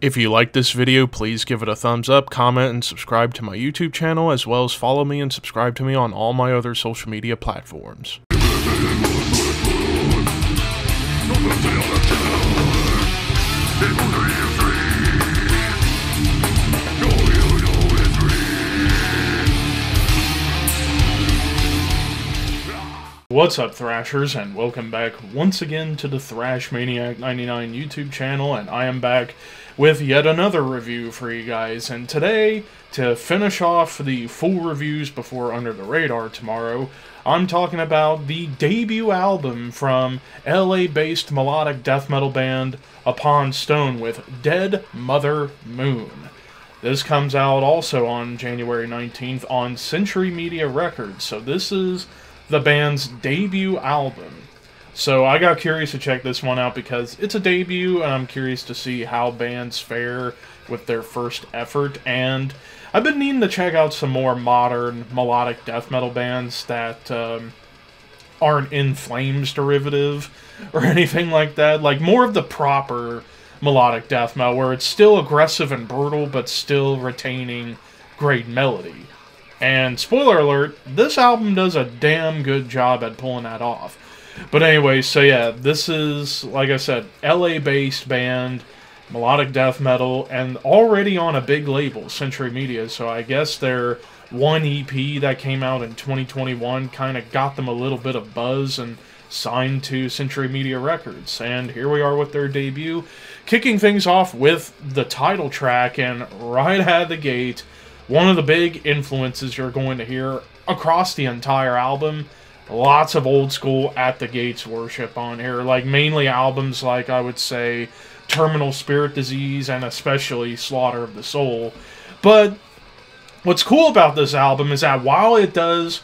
If you like this video, please give it a thumbs up, comment, and subscribe to my YouTube channel, as well as follow me and subscribe to me on all my other social media platforms. What's up, Thrashers, and welcome back once again to the Thrash Maniac 99 YouTube channel, and I am back with yet another review for you guys. And today, to finish off the full reviews before Under the Radar tomorrow, I'm talking about the debut album from LA-based melodic death metal band Upon Stone with Dead Mother Moon. This comes out also on January 19th on Century Media Records, so this is the band's debut album. So I got curious to check this one out because it's a debut, and I'm curious to see how bands fare with their first effort. And I've been needing to check out some more modern melodic death metal bands that aren't In Flames derivative or anything like that. Like more of the proper melodic death metal where it's still aggressive and brutal but still retaining great melody. And spoiler alert, this album does a damn good job at pulling that off. But anyway, so yeah, this is, like I said, LA-based band, melodic death metal, and already on a big label, Century Media. So I guess their one EP that came out in 2021 kind of got them a little bit of buzz and signed to Century Media Records. And here we are with their debut, kicking things off with the title track, and right out of the gate, one of the big influences you're going to hear across the entire album, lots of old school At the Gates worship on here, like mainly albums like, I would say, Terminal Spirit Disease and especially Slaughter of the Soul. But what's cool about this album is that while it does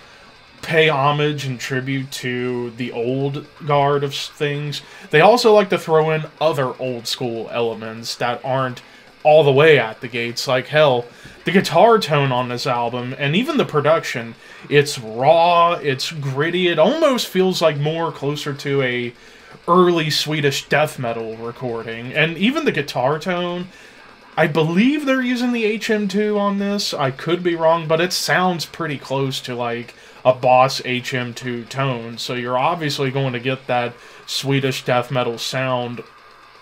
pay homage and tribute to the old guard of things, they also like to throw in other old school elements that aren't all the way At the Gates. Like, hell, the guitar tone on this album, and even the production, it's raw, it's gritty, it almost feels like more closer to a early Swedish death metal recording. And even the guitar tone, I believe they're using the HM2 on this, I could be wrong, but it sounds pretty close to like a Boss HM2 tone, so you're obviously going to get that Swedish death metal sound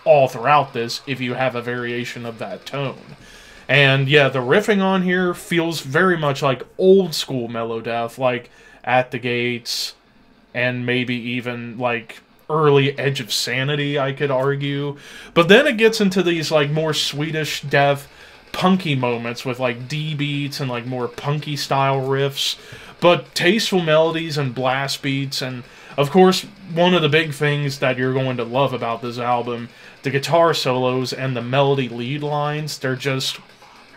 all throughout this if you have a variation of that tone. And yeah, the riffing on here feels very much like old school melodeath, like At the Gates, and maybe even like early Edge of Sanity, I could argue. But then it gets into these like more Swedish death punky moments with like D beats and like more punky style riffs, but tasteful melodies and blast beats. And of course, one of the big things that you're going to love about this album, the guitar solos and the melody lead lines, they're just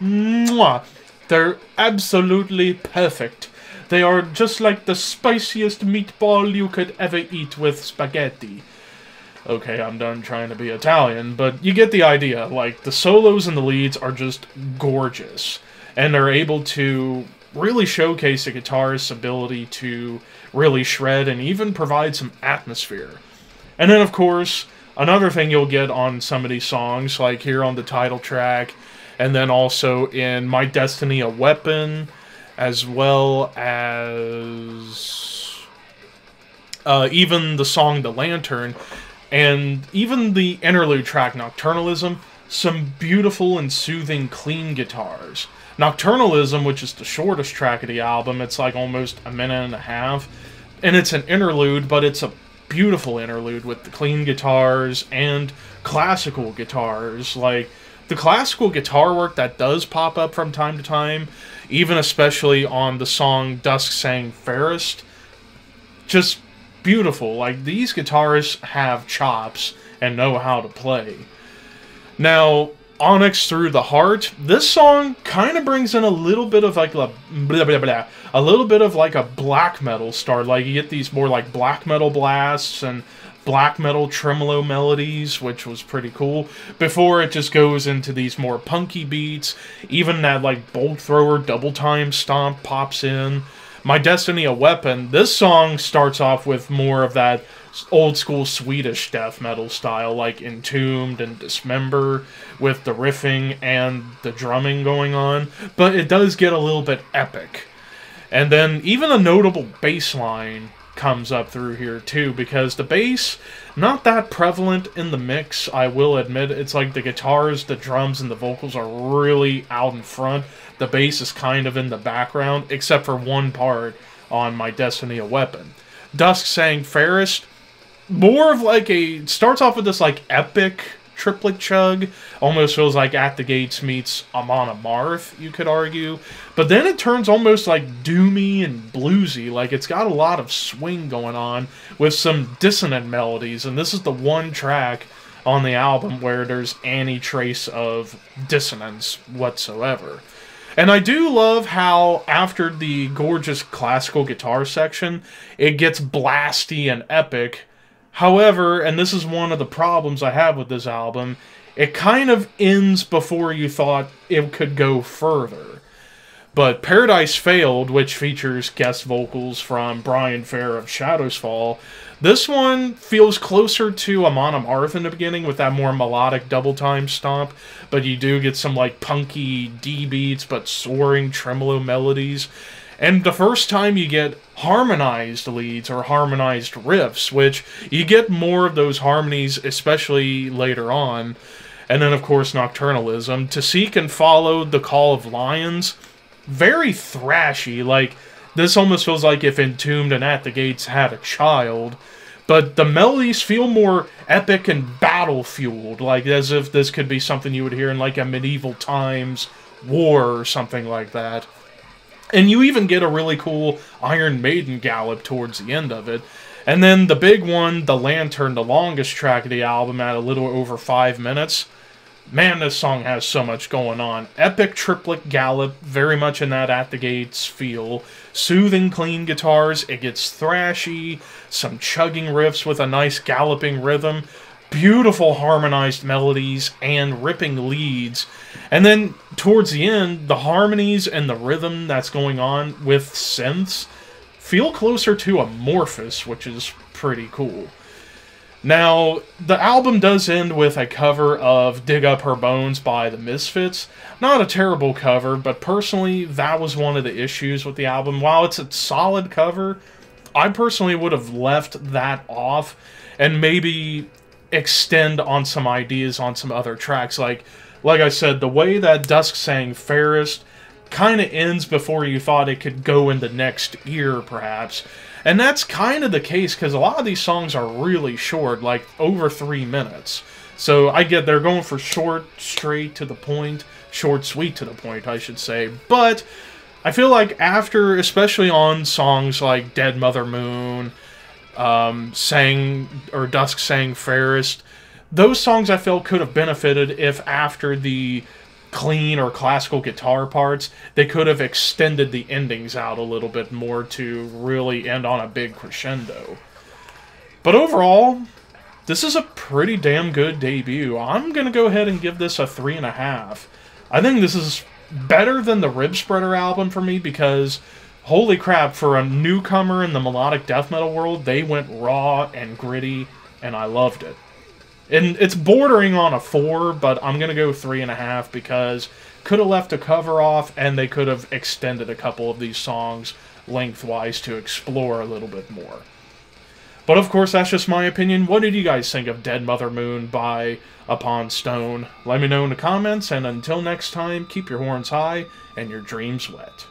mwah. They're absolutely perfect. They are just like the spiciest meatball you could ever eat with spaghetti. Okay, I'm done trying to be Italian, but you get the idea. Like, the solos and the leads are just gorgeous, and they're able to really showcase the guitarist's ability to really shred and even provide some atmosphere. And then, of course, another thing you'll get on some of these songs, like here on the title track, and then also in My Destiny, a Weapon, as well as even the song The Lantern, and even the interlude track Nocturnalism, some beautiful and soothing clean guitars. Nocturnalism, which is the shortest track of the album, it's like almost a minute and a half, and it's an interlude, but it's a beautiful interlude with the clean guitars and classical guitars. Like, the classical guitar work that does pop up from time to time, even especially on the song Dusk Sang Fairest, just beautiful. Like, these guitarists have chops and know how to play. Now, Onyx Through the Heart, this song kind of brings in a little bit of like a little bit of like a black metal start. Like, you get these more like black metal blasts and black metal tremolo melodies, which was pretty cool, before it just goes into these more punky beats. Even that like bolt thrower double time stomp pops in. My Destiny, a Weapon, this song starts off with more of that old school Swedish death metal style, like Entombed and Dismember, with the riffing and the drumming going on, but it does get a little bit epic. And then even a notable bass line comes up through here too, because the bass, not that prevalent in the mix, I will admit. It's like the guitars, the drums, and the vocals are really out in front. The bass is kind of in the background, except for one part on My Destiny a Weapon. Dusk Sang Fairest, more of like a, starts off with this like epic triplet chug, almost feels like At the Gates meets Amon Amarth, you could argue, but then it turns almost like doomy and bluesy, like it's got a lot of swing going on with some dissonant melodies, and this is the one track on the album where there's any trace of dissonance whatsoever. And I do love how, after the gorgeous classical guitar section, it gets blasty and epic. However, and this is one of the problems I have with this album, it kind of ends before you thought it could go further. But Paradise Failed, which features guest vocals from Brian Fair of Shadows Fall, this one feels closer to Amon Amarth in the beginning with that more melodic double time stomp, but you do get some like punky D beats but soaring tremolo melodies. And the first time you get harmonized leads or harmonized riffs, which you get more of those harmonies, especially later on. And then, of course, Nocturnalism. To Seek and Follow the Call of Lions, very thrashy. Like, this almost feels like if Entombed and At the Gates had a child. But the melodies feel more epic and battle-fueled, like as if this could be something you would hear in like a medieval times war or something like that. And you even get a really cool Iron Maiden gallop towards the end of it. And then the big one, The Lantern, the longest track of the album at a little over 5 minutes. Man, this song has so much going on. Epic triplet gallop, very much in that At the Gates feel. Soothing, clean guitars, it gets thrashy. Some chugging riffs with a nice galloping rhythm. Beautiful harmonized melodies and ripping leads. And then towards the end, the harmonies and the rhythm that's going on with synths feel closer to Amorphous, which is pretty cool. Now, the album does end with a cover of Dig Up Her Bones by the Misfits. Not a terrible cover, but personally, that was one of the issues with the album. While it's a solid cover, I personally would have left that off and maybe extend on some ideas on some other tracks. Like I said, the way that Dusk Sang Fairest kind of ends before you thought it could go in the next ear, perhaps. And that's kind of the case, because a lot of these songs are really short, like over 3 minutes. So I get they're going for short, straight to the point, short, sweet to the point, I should say. But I feel like after, especially on songs like Dead Mother Moon, Dusk Sang Fairest, those songs I felt could have benefited if after the clean or classical guitar parts, they could have extended the endings out a little bit more to really end on a big crescendo. But overall, this is a pretty damn good debut. I'm going to go ahead and give this a 3.5. I think this is better than the Rib Spreader album for me because, holy crap, for a newcomer in the melodic death metal world, they went raw and gritty, and I loved it. And it's bordering on a 4, but I'm going to go 3.5 because could have left a cover off and they could have extended a couple of these songs lengthwise to explore a little bit more. But of course, that's just my opinion. What did you guys think of Dead Mother Moon by Upon Stone? Let me know in the comments, and until next time, keep your horns high and your dreams wet.